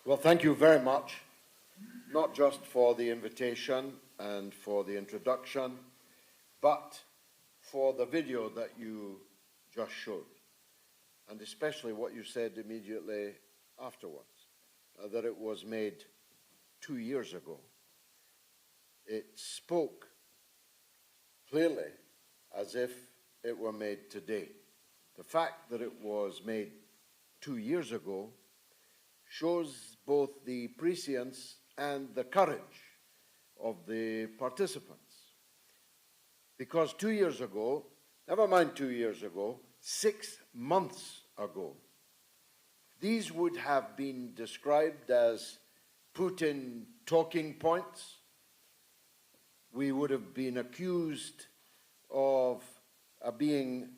Well, thank you very much, not just for the invitation and for the introduction, but for the video that you just showed, and especially what you said immediately afterwards, that it was made 2 years ago. It spoke clearly as if it were made today. The fact that it was made 2 years ago shows both the prescience and the courage of the participants. Because 2 years ago, never mind 2 years ago, 6 months ago, these would have been described as Putin talking points. We would have been accused of being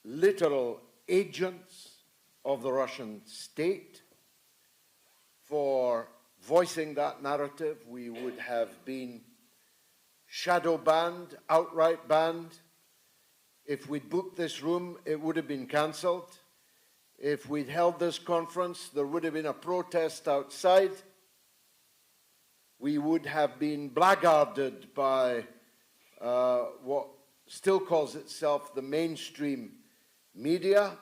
literal agents of the Russian state. For voicing that narrative, we would have been shadow banned, outright banned. If we'd booked this room, it would have been cancelled. If we'd held this conference, there would have been a protest outside. We would have been blackguarded by what still calls itself the mainstream media.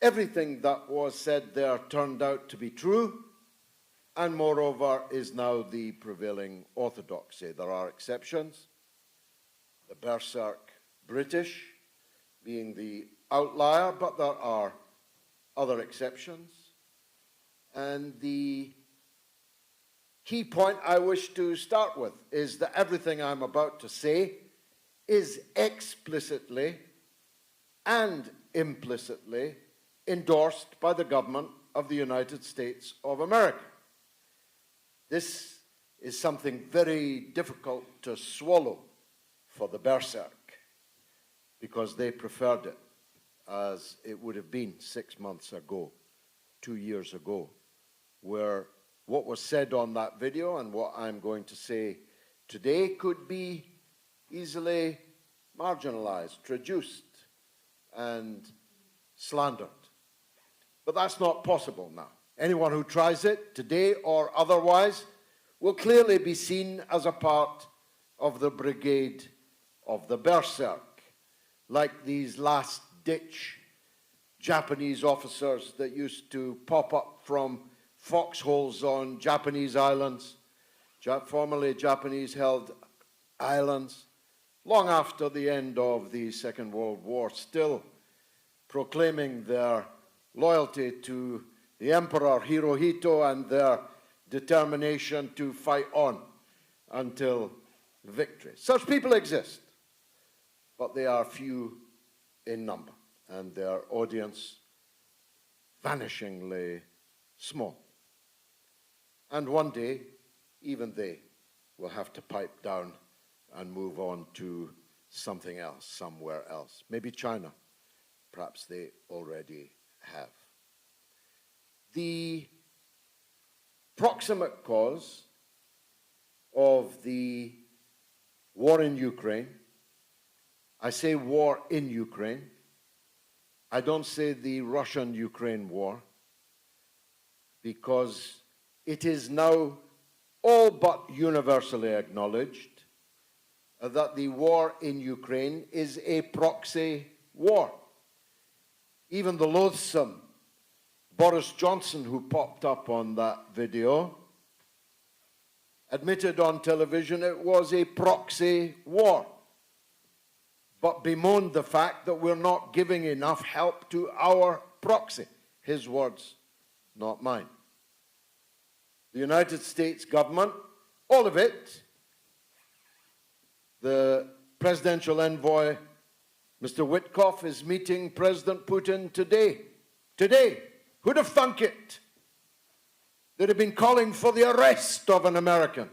Everything that was said there turned out to be true, and moreover is now the prevailing orthodoxy. There are exceptions, the berserk British being the outlier, but there are other exceptions. And the key point I wish to start with is that everything I'm about to say is explicitly and implicitly endorsed by the government of the United States of America. This is something very difficult to swallow for the berserk, because they preferred it as it would have been 6 months ago, 2 years ago, where what was said on that video and what I'm going to say today could be easily marginalized, traduced, and slandered. But that's not possible now. Anyone who tries it, today or otherwise, will clearly be seen as a part of the brigade of the berserk, like these last-ditch Japanese officers that used to pop up from foxholes on Japanese islands, formerly Japanese-held islands, long after the end of the Second World War, still proclaiming their loyalty to the Emperor Hirohito and their determination to fight on until victory. Such people exist, but they are few in number, and their audience vanishingly small. And one day, even they will have to pipe down and move on to something else, somewhere else. Maybe China. Perhaps they already have. The proximate cause of the war in Ukraine, I say war in Ukraine, I don't say the Russian-Ukraine war, because it is now all but universally acknowledged that the war in Ukraine is a proxy war. Even the loathsome Boris Johnson, who popped up on that video, admitted on television it was a proxy war, but bemoaned the fact that we're not giving enough help to our proxy. His words, not mine. The United States government, all of it, the presidential envoy, Mr. Witkoff, is meeting President Putin today. Today. Who'd have thunk it? They'd have been calling for the arrest of an American,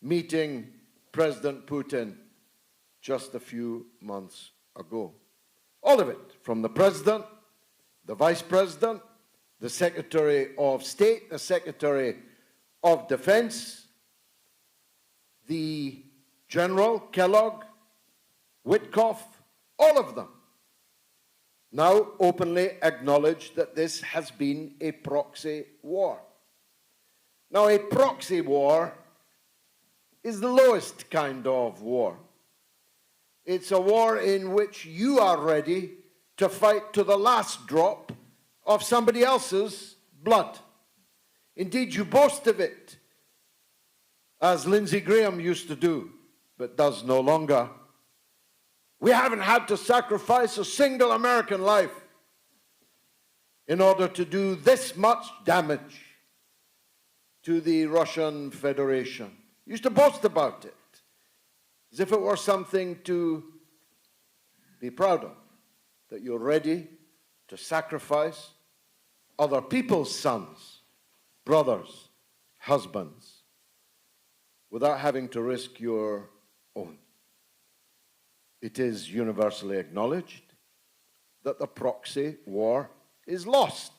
meeting President Putin just a few months ago. All of it, from the president, the vice president, the Secretary of State, the Secretary of Defense, the General Kellogg, Witkoff, all of them now openly acknowledge that this has been a proxy war. Now, a proxy war is the lowest kind of war. It's a war in which you are ready to fight to the last drop of somebody else's blood. Indeed, you boast of it, as Lindsey Graham used to do, but does no longer. We haven't had to sacrifice a single American life in order to do this much damage to the Russian Federation. You used to boast about it, as if it were something to be proud of, that you're ready to sacrifice other people's sons, brothers, husbands, without having to risk your own. It is universally acknowledged that the proxy war is lost.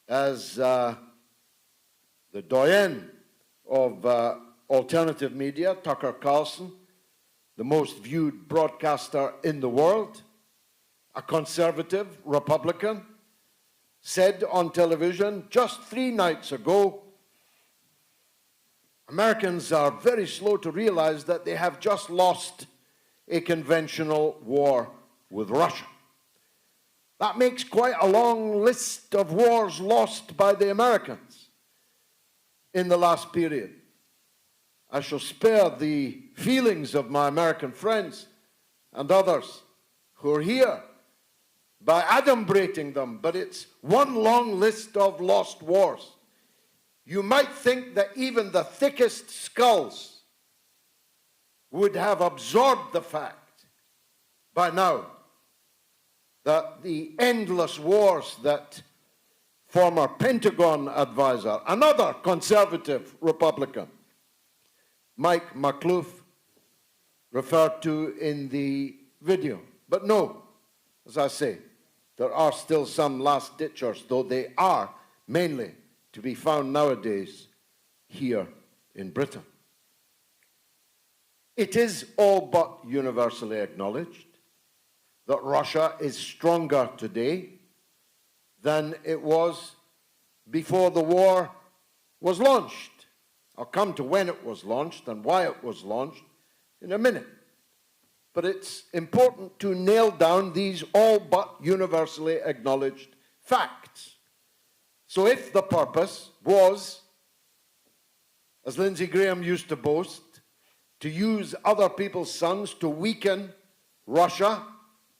As the doyen of alternative media, Tucker Carlson, the most viewed broadcaster in the world, a conservative Republican, said on television just 3 nights ago, Americans are very slow to realize that they have just lost a conventional war with Russia. That makes quite a long list of wars lost by the Americans in the last period. I shall spare the feelings of my American friends and others who are here by adumbrating them, but it's one long list of lost wars. You might think that even the thickest skulls would have absorbed the fact by now that the endless wars that former Pentagon advisor, another conservative Republican, Mike McLough, referred to in the video. But no, as I say, there are still some last-ditchers, though they are mainly to be found nowadays here in Britain. It is all but universally acknowledged that Russia is stronger today than it was before the war was launched. I'll come to when it was launched and why it was launched in a minute. But it's important to nail down these all but universally acknowledged facts. So if the purpose was, as Lindsey Graham used to boast, to use other people's sons to weaken Russia,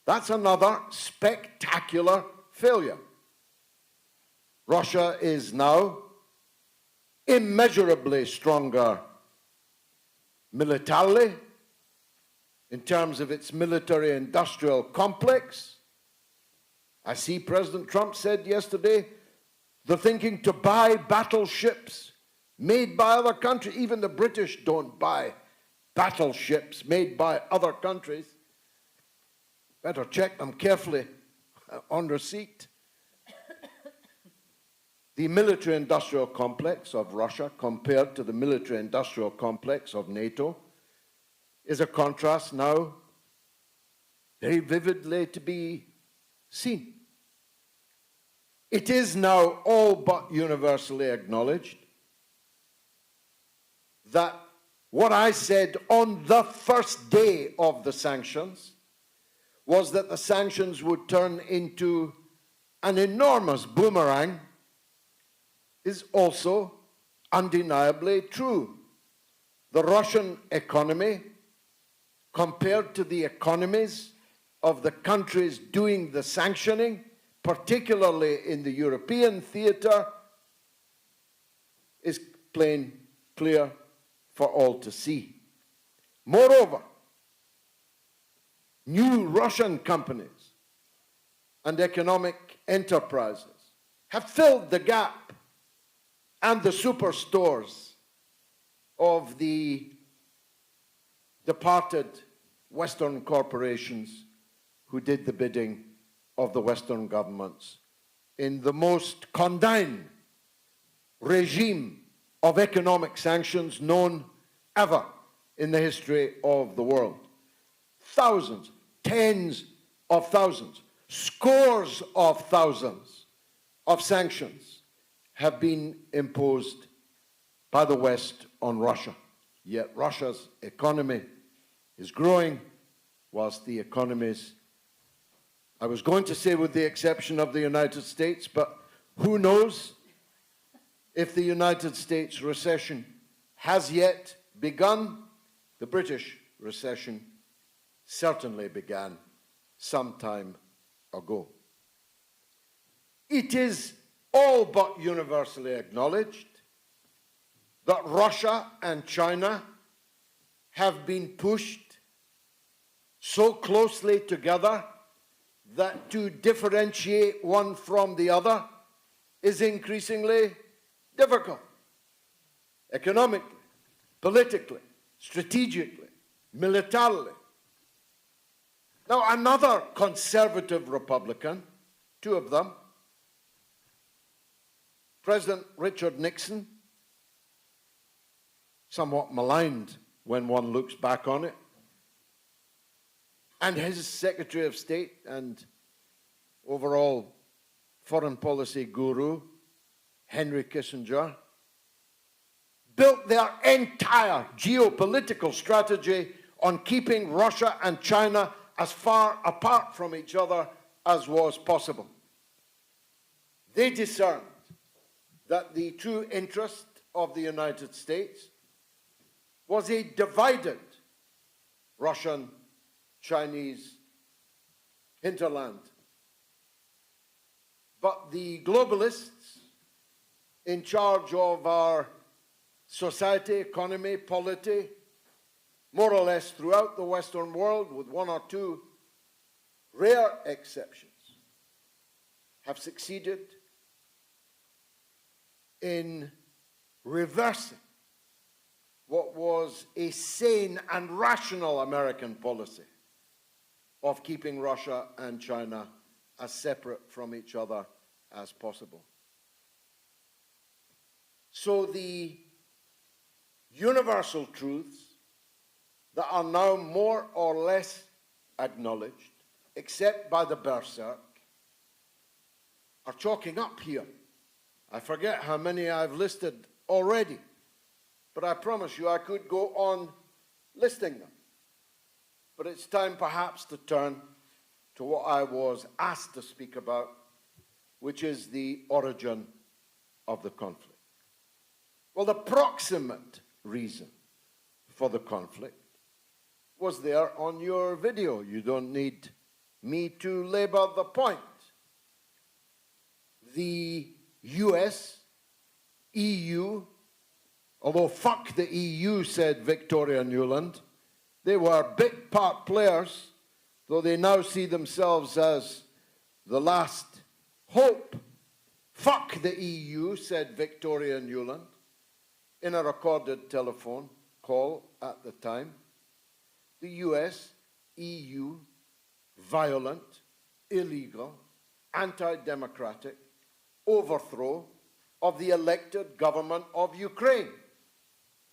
that's another spectacular failure. Russia is now immeasurably stronger militarily in terms of its military-industrial complex. I see President Trump said yesterday they're thinking to buy battleships made by other countries. Even the British don't buy battleships made by other countries. Better check them carefully on receipt. The military-industrial complex of Russia compared to the military-industrial complex of NATO is a contrast now very vividly to be seen. It is now all but universally acknowledged that what I said on the first day of the sanctions was that the sanctions would turn into an enormous boomerang is also undeniably true. The Russian economy, compared to the economies of the countries doing the sanctioning, particularly in the European theater, is plain clear for all to see. Moreover, new Russian companies and economic enterprises have filled the gap and the superstores of the departed Western corporations who did the bidding of the Western governments in the most condign regime of economic sanctions known ever in the history of the world. Thousands, tens of thousands, scores of thousands of sanctions have been imposed by the West on Russia. Yet Russia's economy is growing, whilst the economies, I was going to say with the exception of the United States, but who knows if the United States recession has yet begun. The British recession certainly began some time ago. It is all but universally acknowledged that Russia and China have been pushed so closely together that to differentiate one from the other is increasingly difficult. Economically, politically, strategically, militarily. Now, another conservative Republican, two of them, President Richard Nixon, somewhat maligned when one looks back on it, and his Secretary of State and overall foreign policy guru, Henry Kissinger, built their entire geopolitical strategy on keeping Russia and China as far apart from each other as was possible. They discerned that the true interest of the United States was a divided Russian-Chinese hinterland. But the globalists in charge of our society, economy, polity, more or less throughout the Western world, with one or two rare exceptions, have succeeded in reversing what was a sane and rational American policy of keeping Russia and China as separate from each other as possible. So the universal truths that are now more or less acknowledged, except by the berserk, are chalking up here. I forget how many I've listed already, but I promise you I could go on listing them. But it's time perhaps to turn to what I was asked to speak about, which is the origin of the conflict. Well, the proximate reason for the conflict was there on your video. You don't need me to labor the point. The US, EU, although fuck the EU, said Victoria Nuland, they were bit part players, though they now see themselves as the last hope. Fuck the EU, said Victoria Nuland in a recorded telephone call at the time. The US, EU, violent, illegal, anti-democratic overthrow of the elected government of Ukraine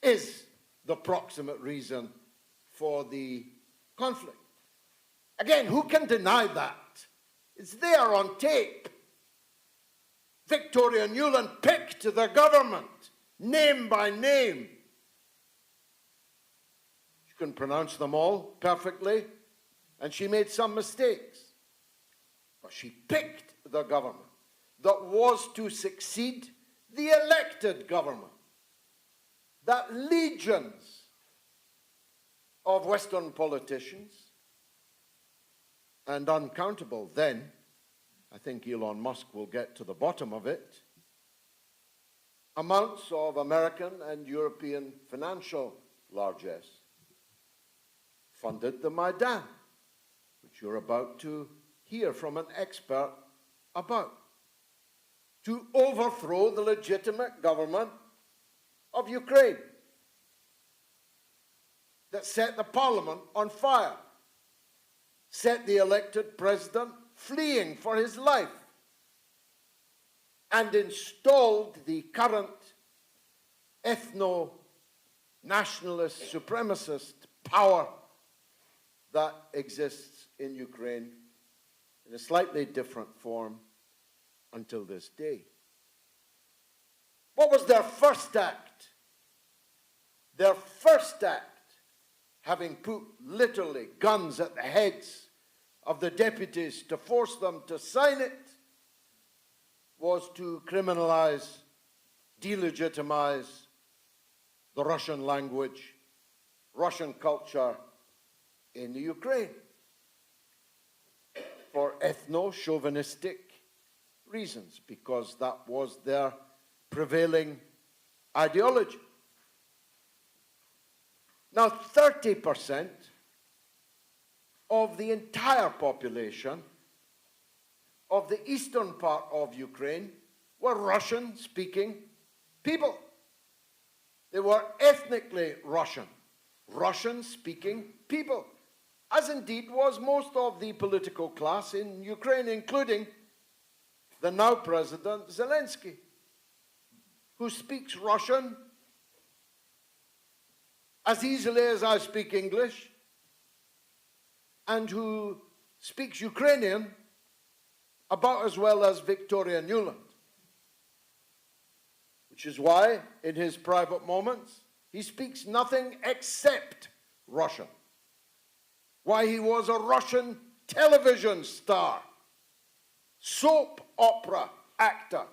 is the proximate reason for the conflict. Again, who can deny that? It's there on tape. Victoria Nuland picked the government, name by name. She couldn't pronounce them all perfectly, and she made some mistakes. But she picked the government that was to succeed the elected government that legions of Western politicians and uncountable then, I think Elon Musk will get to the bottom of it, amounts of American and European financial largesse funded the Maidan, which you're about to hear from an expert about, to overthrow the legitimate government of Ukraine that set the parliament on fire, set the elected president fleeing for his life, and installed the current ethno-nationalist supremacist power that exists in Ukraine in a slightly different form until this day. What was their first act? Their first act, having put literally guns at the heads of the deputies to force them to sign it, was to criminalize, delegitimize the Russian language, Russian culture in the Ukraine for ethno-chauvinistic reasons, because that was their prevailing ideology. Now, 30% of the entire population of the eastern part of Ukraine were Russian-speaking people. They were ethnically Russian, Russian-speaking people, as indeed was most of the political class in Ukraine, including the now President Zelensky, who speaks Russian as easily as I speak English, and who speaks Ukrainian about as well as Victoria Nuland. Which is why, in his private moments, he speaks nothing except Russian. Why he was a Russian television star, soap opera actor,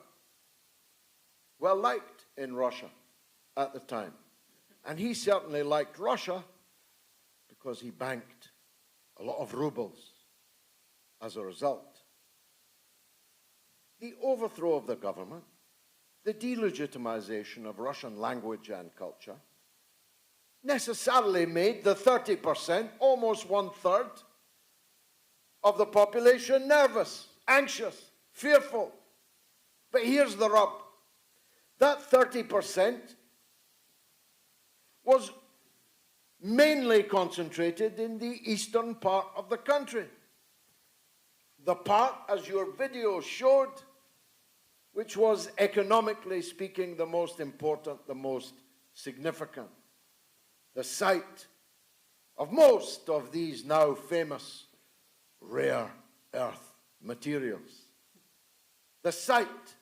well liked in Russia at the time. And he certainly liked Russia because he banked a lot of rubles as a result. The overthrow of the government, the delegitimization of Russian language and culture, necessarily made the 30%, almost one-third, of the population nervous, anxious, fearful. But here's the rub. That 30% was mainly concentrated in the eastern part of the country. The part, as your video showed, which was economically speaking the most important, the most significant. The site of most of these now famous rare earth materials. The site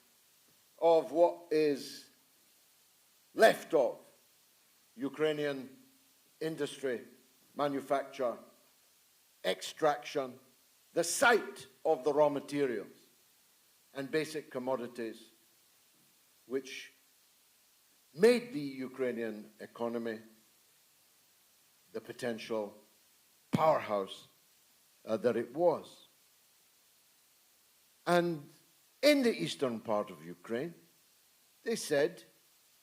of what is left of Ukrainian industry, manufacture, extraction, the site of the raw materials and basic commodities which made the Ukrainian economy the potential powerhouse that it was. And in the eastern part of Ukraine, they said,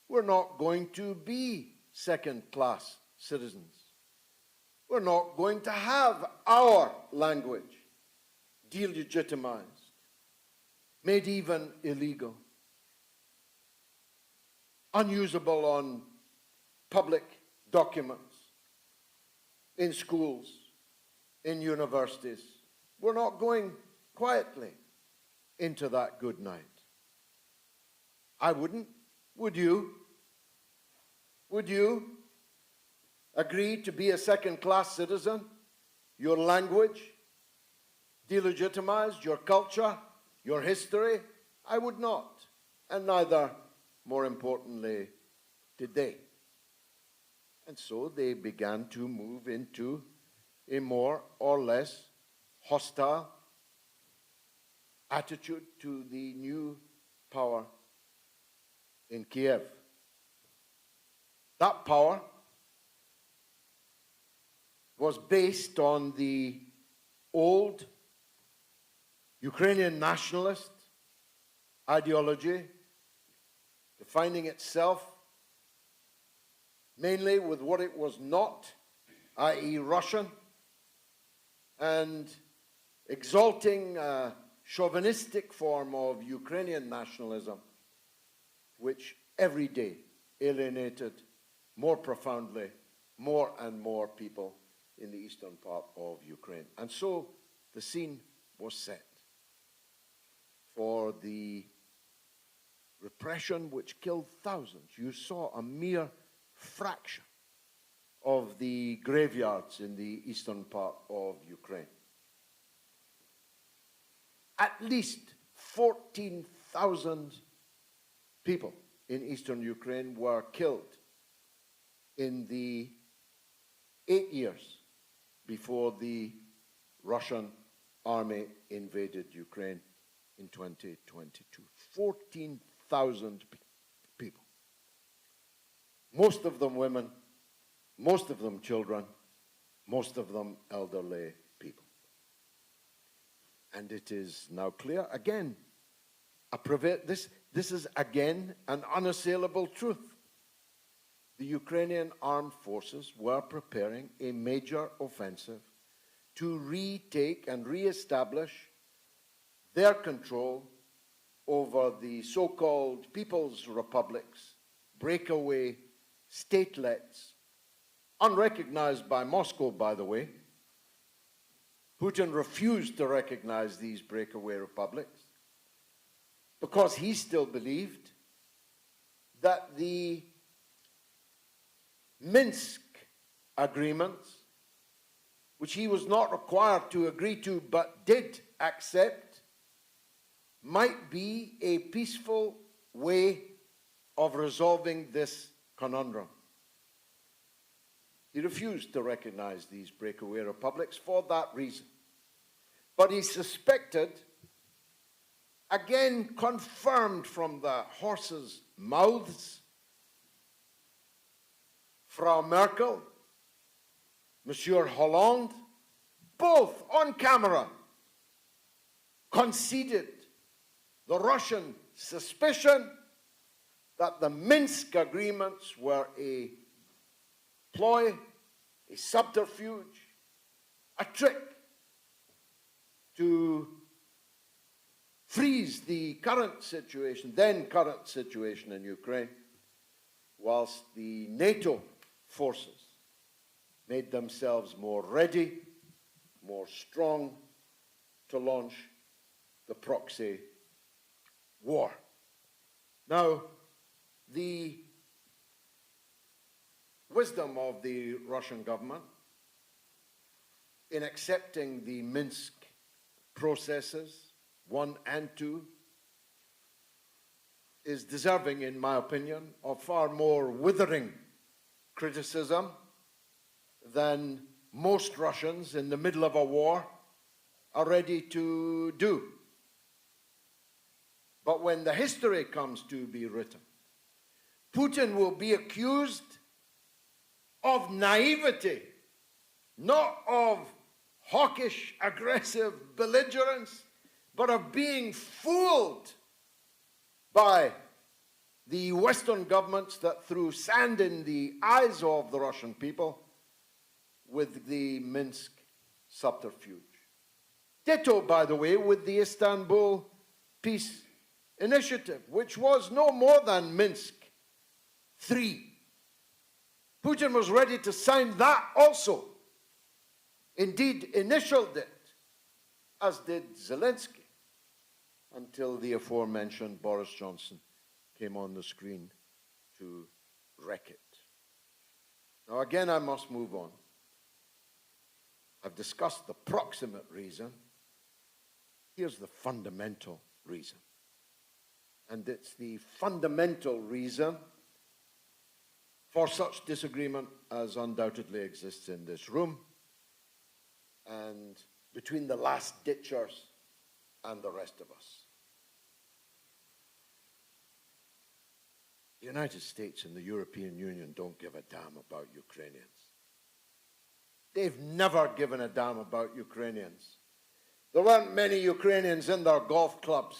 we're not going to be second-class citizens. We're not going to have our language delegitimized, made even illegal, unusable on public documents, in schools, in universities. We're not going quietly into that good night. I wouldn't. Would you? Would you agree to be a second-class citizen? Your language delegitimized, your culture, your history? I would not. And neither, more importantly, did they. And so they began to move into a more or less hostile attitude to the new power in Kiev. That power was based on the old Ukrainian nationalist ideology, defining itself mainly with what it was not, i.e. Russian, and exalting a chauvinistic form of Ukrainian nationalism, which every day alienated more profoundly more and more people in the eastern part of Ukraine. And so the scene was set for the repression which killed thousands. You saw a mere fraction of the graveyards in the eastern part of Ukraine. at least 14,000 people in eastern Ukraine were killed in the 8 years before the Russian army invaded Ukraine in 2022. 14,000 people. Most of them women, most of them children, most of them elderly people. And it is now clear, again, this is again an unassailable truth. The Ukrainian armed forces were preparing a major offensive to retake and re-establish their control over the so-called People's Republics, breakaway statelets, unrecognized by Moscow, by the way. Putin refused to recognize these breakaway republics because he still believed that the Minsk agreements, which he was not required to agree to but did accept, might be a peaceful way of resolving this conundrum. He refused to recognize these breakaway republics for that reason. But he suspected, again confirmed from the horses' mouths, Frau Merkel, Monsieur Hollande, both on camera, conceded the Russian suspicion that the Minsk agreements were a ploy, a subterfuge, a trick to freeze the then current situation in Ukraine, whilst the NATO forces made themselves more ready, more strong to launch the proxy war. Now, the wisdom of the Russian government in accepting the Minsk processes, 1 and 2, is deserving, in my opinion, of far more withering criticism than most Russians in the middle of a war are ready to do. But when the history comes to be written, Putin will be accused of naivety, not of hawkish, aggressive belligerence, but of being fooled by the Western governments that threw sand in the eyes of the Russian people with the Minsk subterfuge. Ditto, by the way, with the Istanbul Peace Initiative, which was no more than Minsk III. Putin was ready to sign that also. Indeed, initialed it, as did Zelensky, until the aforementioned Boris Johnson came on the screen to wreck it. Now, again, I must move on. I've discussed the proximate reason. Here's the fundamental reason. And it's the fundamental reason for such disagreement as undoubtedly exists in this room and between the last-ditchers and the rest of us. The United States and the European Union don't give a damn about Ukrainians. They've never given a damn about Ukrainians. There weren't many Ukrainians in their golf clubs.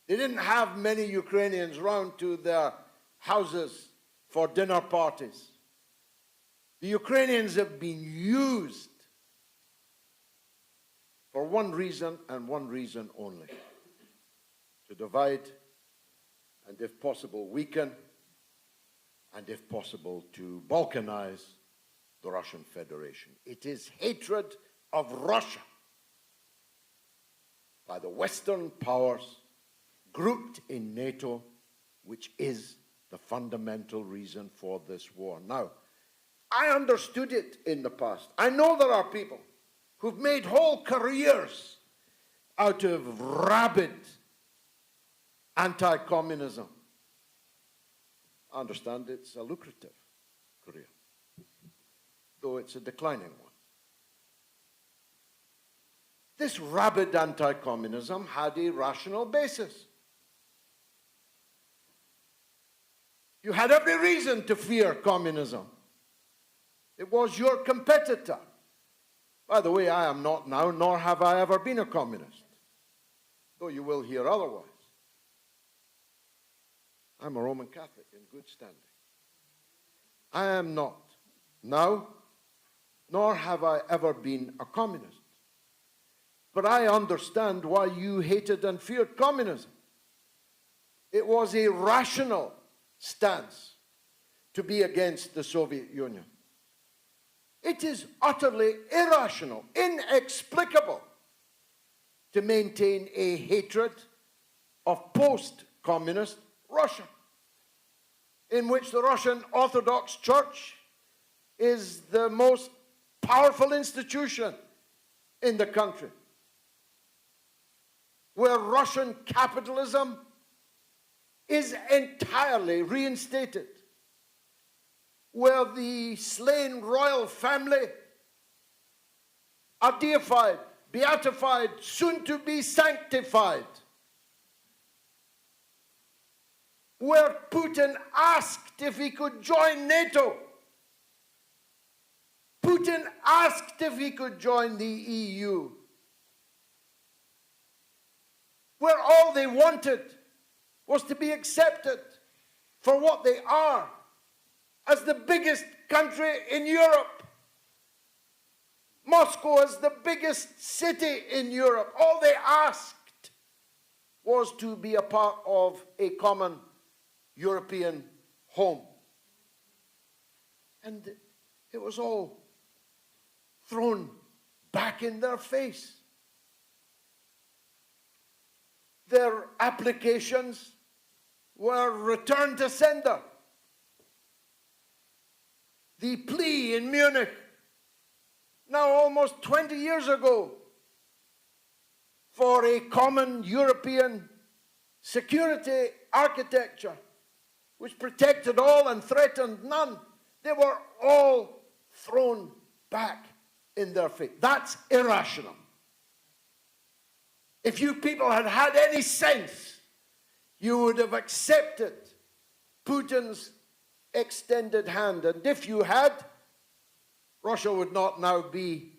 They didn't have many Ukrainians round to their houses for dinner parties. The Ukrainians have been used for one reason and one reason only: to divide and, if possible, weaken, and, if possible, to balkanize the Russian Federation. It is hatred of Russia by the Western powers grouped in NATO, which is the fundamental reason for this war. Now, I understood it in the past. I know there are people who've made whole careers out of rabid anti-communism. I understand it's a lucrative career, though it's a declining one. This rabid anti-communism had a rational basis. You had every reason to fear communism. It was your competitor. By the way, I am not now, nor have I ever been a communist, though you will hear otherwise. I'm a Roman Catholic in good standing. I am not now, nor have I ever been a communist. But I understand why you hated and feared communism. It was a rational stance to be against the Soviet Union. It is utterly irrational, inexplicable to maintain a hatred of post-communist Russia, in which the Russian Orthodox Church is the most powerful institution in the country, where Russian capitalism is entirely reinstated, where the slain royal family are deified, beatified, soon to be sanctified, where Putin asked if he could join NATO. Putin asked if he could join the EU, where all they wanted was to be accepted for what they are, as the biggest country in Europe. Moscow is the biggest city in Europe. All they asked was to be a part of a common European home. And it was all thrown back in their face. Their applications were returned to sender. The plea in Munich, now almost 20 years ago, for a common European security architecture which protected all and threatened none, they were all thrown back in their face. That's irrational. If you people had had any sense, you would have accepted Putin's extended hand. And if you had, Russia would not now be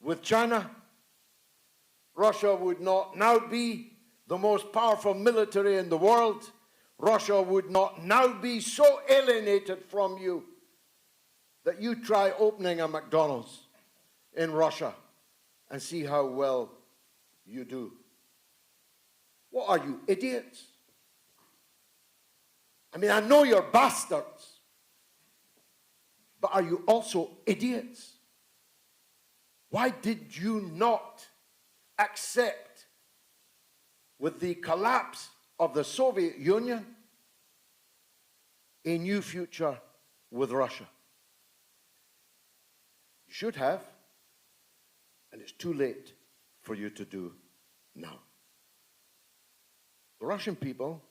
with China. Russia would not now be the most powerful military in the world. Russia would not now be so alienated from you that you try opening a McDonald's in Russia and see how well you do. What are you, idiots? I mean, I know you're bastards, but are you also idiots? Why did you not accept, with the collapse of the Soviet Union, a new future with Russia? You should have, and it's too late for you to do now. The Russian people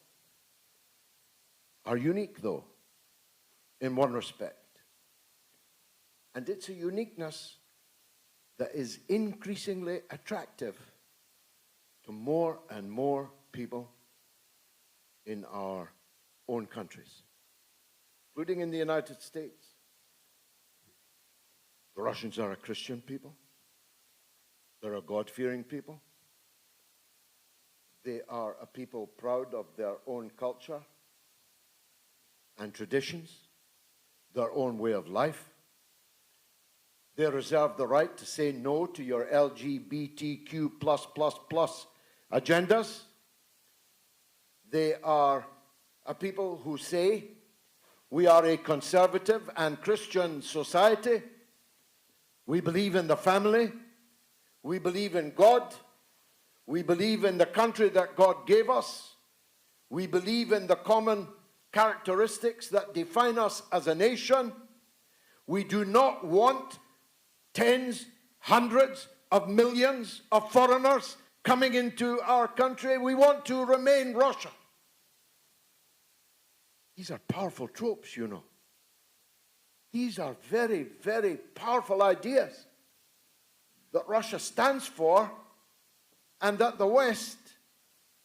are unique, though, in one respect. And it's a uniqueness that is increasingly attractive to more and more people in our own countries, including in the United States. The Russians are a Christian people. They're a God-fearing people. They are a people proud of their own culture and traditions, their own way of life. They reserve the right to say no to your LGBTQ++ agendas. They are a people who say, we are a conservative and Christian society. We believe in the family. We believe in God. We believe in the country that God gave us. We believe in the common characteristics that define us as a nation. We do not want tens, hundreds of millions of foreigners coming into our country. We want to remain Russia. These are powerful tropes, you know. These are very, very powerful ideas that Russia stands for and that the West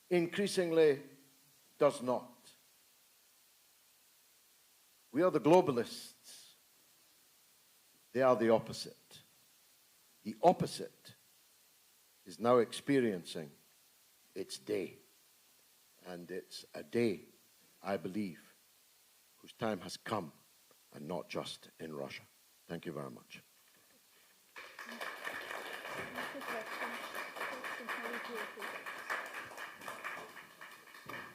increasingly does not. We are the globalists. They are the opposite. The opposite is now experiencing its day. And it's a day, I believe, whose time has come, and not just in Russia. Thank you very much.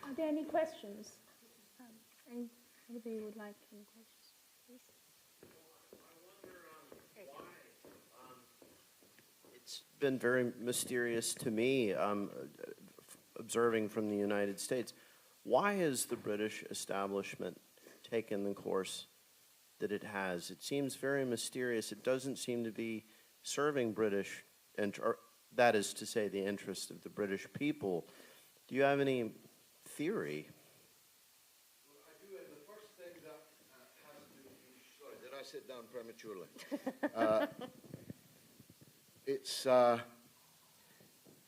Are there any questions? Anybody would like any questions, please? It's been very mysterious to me, observing from the United States. Why has the British establishment taken the course that it has? It seems very mysterious. It doesn't seem to be serving British, or that is to say, the interest of the British people. Do you have any theory? Well, I do, and the first thing that has to be... Sorry, did I sit down prematurely?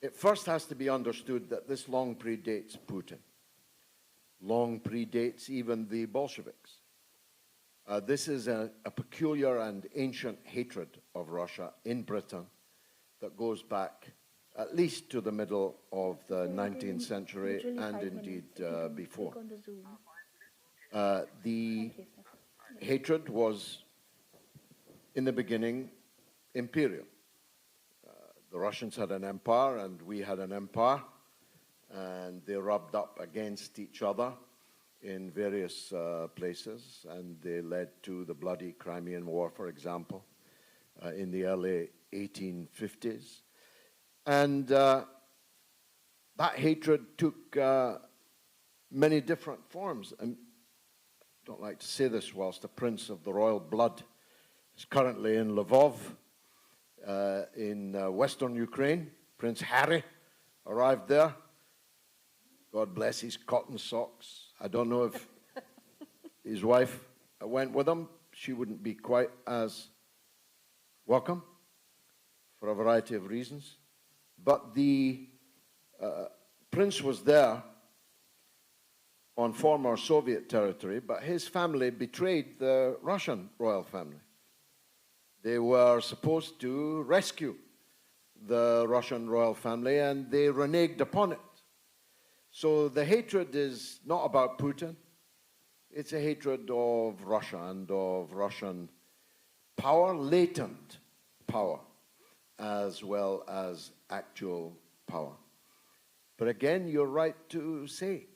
It first has to be understood that this long predates Putin. Long predates even the Bolsheviks. This is a peculiar and ancient hatred of Russia in Britain that goes back at least to the middle of the 19th century and indeed before. The hatred was, in the beginning, imperial. The Russians had an empire and we had an empire, and they rubbed up against each other in various places, and they led to the bloody Crimean War, for example, in the early 1850s. And that hatred took many different forms. And I don't like to say this whilst a prince of the royal blood is currently in Lvov, in western Ukraine. Prince Harry arrived there. God bless his cotton socks. I don't know if his wife went with him. She wouldn't be quite as welcome for a variety of reasons. But the prince was there on former Soviet territory, but his family betrayed the Russian royal family. They were supposed to rescue the Russian royal family, and they reneged upon it. So the hatred is not about Putin. It's a hatred of Russia and of Russian power, latent power, as well as actual power. But again, you're right to say,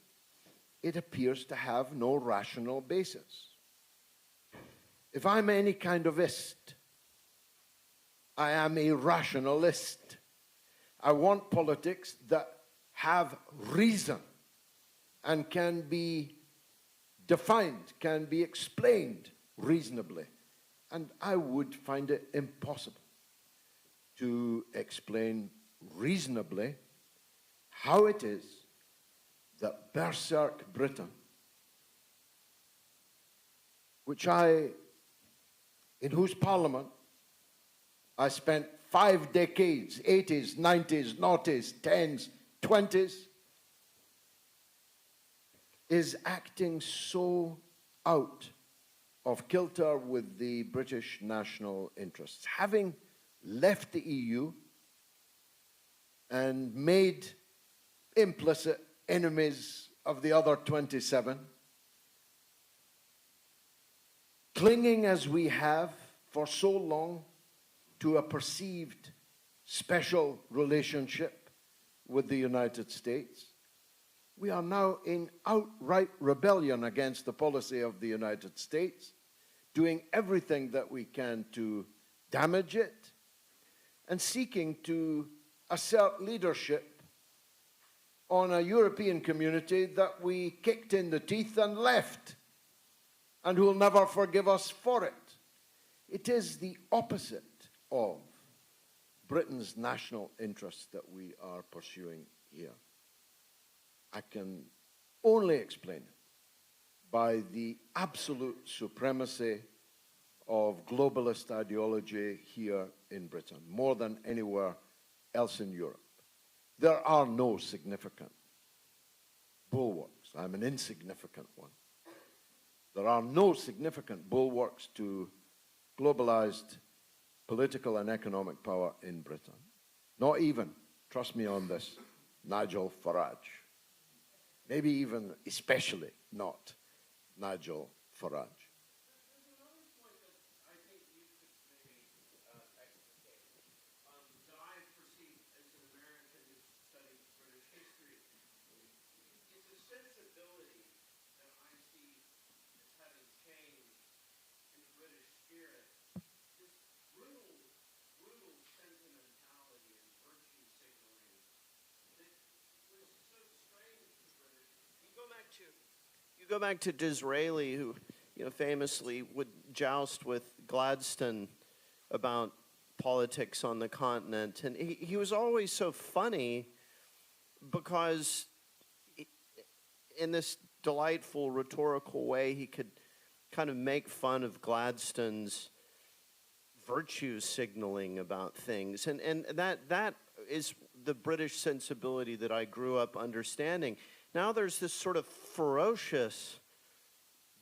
it appears to have no rational basis. If I'm any kind of ist, I am a rationalist. I want politics that have reason and can be defined, can be explained reasonably. And I would find it impossible to explain reasonably how it is that berserk Britain, in whose parliament I spent 5 decades, 80s, 90s, noughties, 10s, 20s, is acting so out of kilter with the British national interests. Having left the EU and made implicit enemies of the other 27, clinging as we have for so long to a perceived special relationship with the United States, we are now in outright rebellion against the policy of the United States, doing everything that we can to damage it, and seeking to assert leadership on a European community that we kicked in the teeth and left, and who will never forgive us for it. It is the opposite of Britain's national interests that we are pursuing here. I can only explain it by the absolute supremacy of globalist ideology here in Britain, more than anywhere else in Europe. There are no significant bulwarks. I'm an insignificant one. There are no significant bulwarks to globalized political and economic power in Britain. Not even, trust me on this, Nigel Farage. Maybe even, especially not Nigel Farage. There's another point that I think you could maybe explicate, that I perceive as an American who's studied British history. It's a sensibility that I see as having changed in the British spirit. This brutal sentimentality and virtue signaling that was so strange to the British. You go back to Disraeli, who, you know, famously would joust with Gladstone about politics on the continent, and he was always so funny because in this delightful rhetorical way he could kind of make fun of Gladstone's virtue signaling about things, and that is the British sensibility that I grew up understanding. Now there's this sort of ferocious,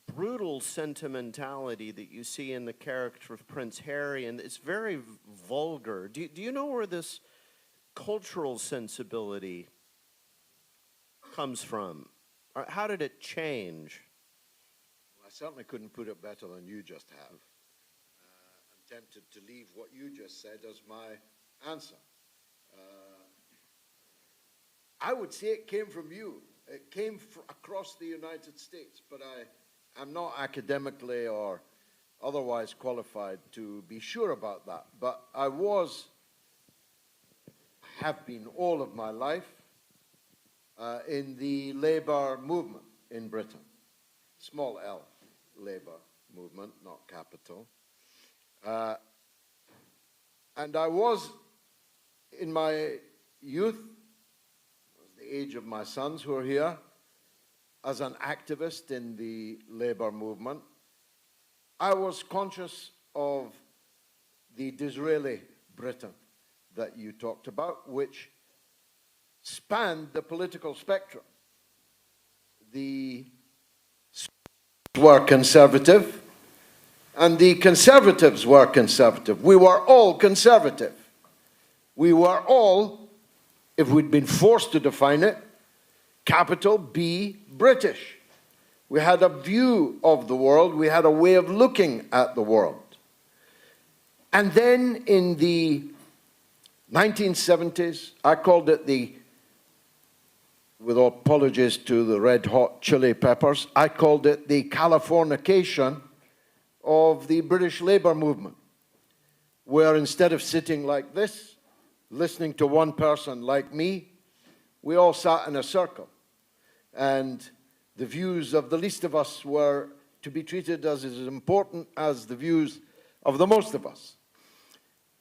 brutal sentimentality that you see in the character of Prince Harry, and it's very vulgar. Do you know where this cultural sensibility comes from? Or how did it change? Well, I certainly couldn't put it better than you just have. I'm tempted to leave what you just said as my answer. I would say it came from you. It came across the United States, but I'm not academically or otherwise qualified to be sure about that. But I have been all of my life in the Labour movement in Britain. Small L, Labour movement, not capital. And I was, in my youth, the age of my sons who are here, as an activist in the Labour movement, I was conscious of the Disraeli Britain that you talked about, which spanned the political spectrum. The were conservative, and the conservatives were conservative. We were all conservative. We were all, if we'd been forced to define it, capital B, British. We had a view of the world. We had a way of looking at the world. And then in the 1970s, I called it the, with all apologies to the Red Hot Chili Peppers, I called it the Californication of the British Labour movement, where instead of sitting like this, listening to one person like me, we all sat in a circle. And the views of the least of us were to be treated as important as the views of the most of us.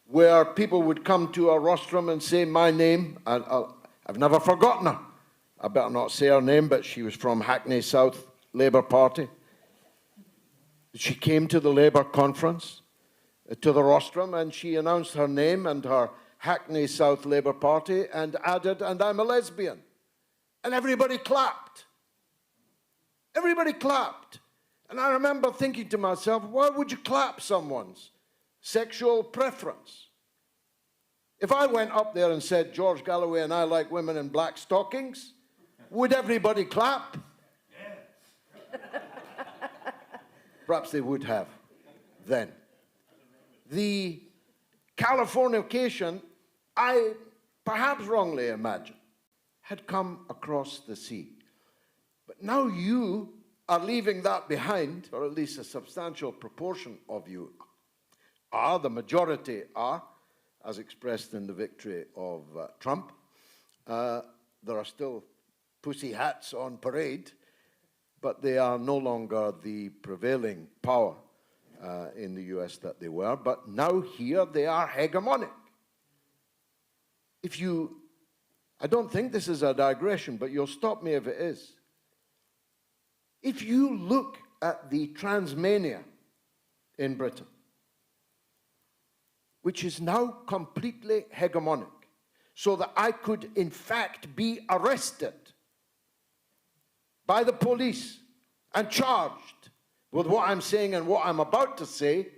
Where people would come to a rostrum and say my name, I've never forgotten her. I better not say her name, but she was from Hackney South Labour Party. She came to the Labour conference, to the rostrum, and she announced her name and her Hackney South Labour Party and added, and I'm a lesbian. And everybody clapped. Everybody clapped. And I remember thinking to myself, why would you clap someone's sexual preference? If I went up there and said, George Galloway and I like women in black stockings, would everybody clap? Yeah. Perhaps they would have then. The Californication, I perhaps wrongly imagine, had come across the sea. But now you are leaving that behind, or at least a substantial proportion of you are, the majority are, as expressed in the victory of Trump. There are still pussy hats on parade, but they are no longer the prevailing power in the US that they were. But now here they are hegemonic. I don't think this is a digression, but you'll stop me if it is. If you look at the Transmania in Britain, which is now completely hegemonic, so that I could in fact be arrested by the police and charged with what I'm saying and what I'm about to say,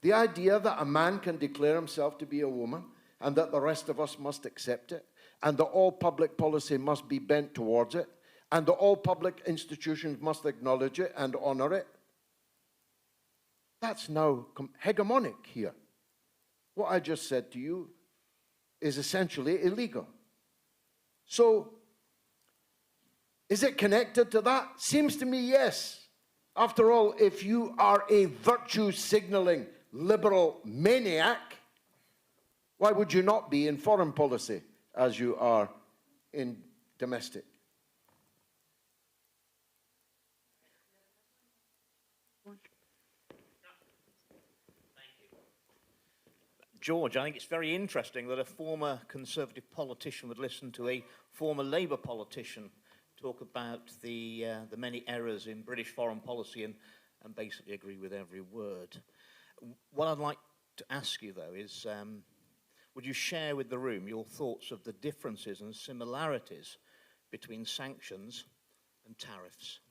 the idea that a man can declare himself to be a woman and that the rest of us must accept it, and that all public policy must be bent towards it, and that all public institutions must acknowledge it and honor it, that's now hegemonic here. What I just said to you is essentially illegal. So, is it connected to that? Seems to me, yes. After all, if you are a virtue-signaling liberal maniac, why would you not be in foreign policy as you are in domestic? George, I think it's very interesting that a former Conservative politician would listen to a former Labour politician talk about the many errors in British foreign policy and basically agree with every word. What I'd like to ask you, though, is would you share with the room your thoughts of the differences and similarities between sanctions and tariffs?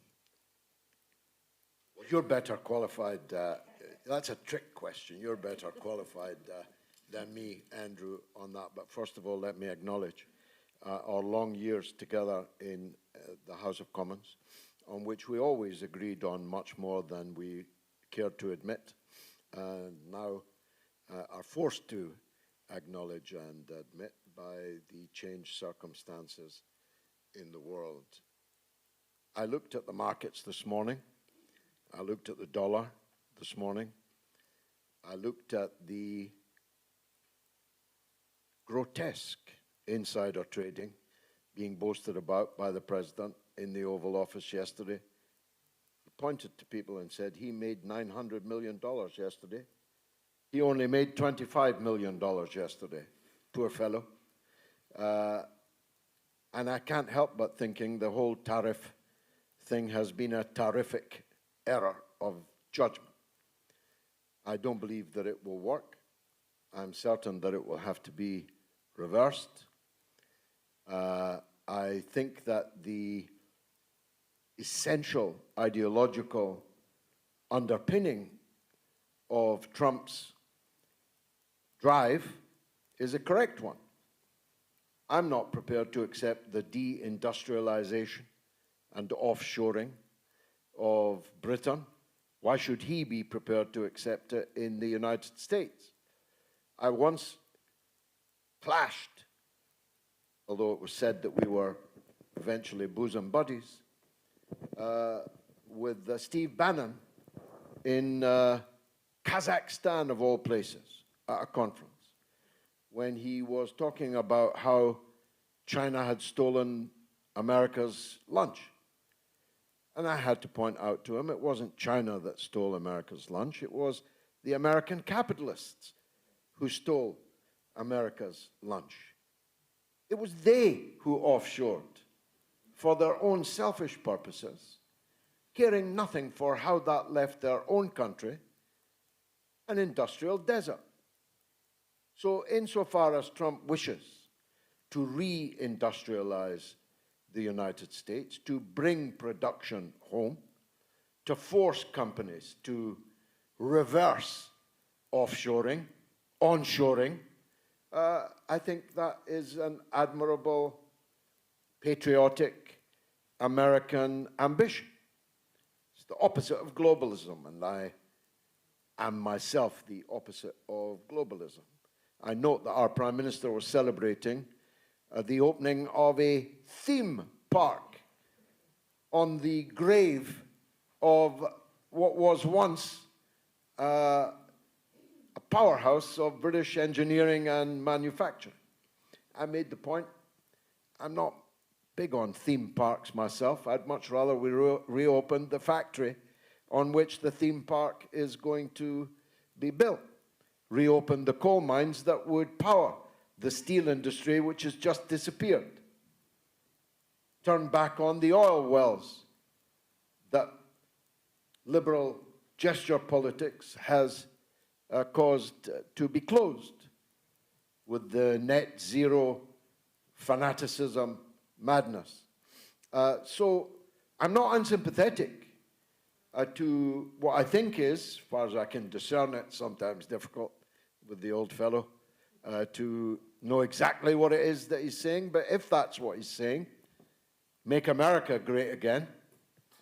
Well, you're better qualified. That's a trick question. You're better qualified than me, Andrew, on that. But first of all, let me acknowledge our long years together in the House of Commons, on which we always agreed on much more than we cared to admit, and now are forced to acknowledge and admit by the changed circumstances in the world. I looked at the markets this morning. I looked at the dollar this morning. I looked at the grotesque insider trading being boasted about by the President in the Oval Office yesterday. He pointed to people and said he made $900 million yesterday. He only made $25 million yesterday. Poor fellow. And I can't help but thinking the whole tariff thing has been a terrific error of judgment. I don't believe that it will work. I'm certain that it will have to be reversed. I think that the essential ideological underpinning of Trump's drive is a correct one. I'm not prepared to accept the deindustrialization and offshoring of Britain. Why should he be prepared to accept it in the United States? I once clashed, although it was said that we were eventually bosom buddies, with Steve Bannon in Kazakhstan, of all places, at a conference, when he was talking about how China had stolen America's lunch. And I had to point out to him, it wasn't China that stole America's lunch, it was the American capitalists who stole America's lunch. It was they who offshored for their own selfish purposes, caring nothing for how that left their own country an industrial desert. So insofar as Trump wishes to re-industrialize the United States, to bring production home, to force companies to reverse offshoring, onshoring, I think that is an admirable, patriotic American ambition. It's the opposite of globalism, and I am myself the opposite of globalism. I note that our Prime Minister was celebrating the opening of a theme park on the grave of what was once a powerhouse of British engineering and manufacturing. I made the point, I'm not big on theme parks myself. I'd much rather we reopen the factory on which the theme park is going to be built. Reopen the coal mines that would power the steel industry, which has just disappeared. Turn back on the oil wells that liberal gesture politics has caused to be closed with the net zero fanaticism madness. So I'm not unsympathetic to what I think is, as far as I can discern it, sometimes difficult with the old fellow, to know exactly what it is that he's saying. But if that's what he's saying, make America great again,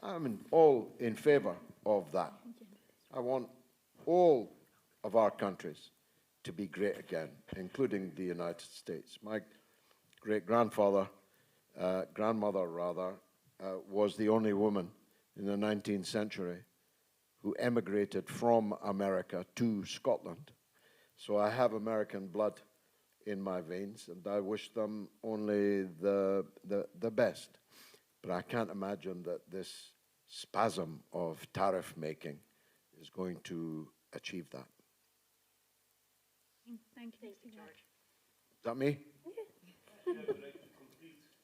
I'm all in favor of that. I want all of our countries to be great again, including the United States. My great-grandfather, grandmother rather, was the only woman in the 19th century who emigrated from America to Scotland. So I have American blood in my veins, and I wish them only the best. But I can't imagine that this spasm of tariff making is going to achieve that. Thank you, Mr. George. Is that me? Yeah.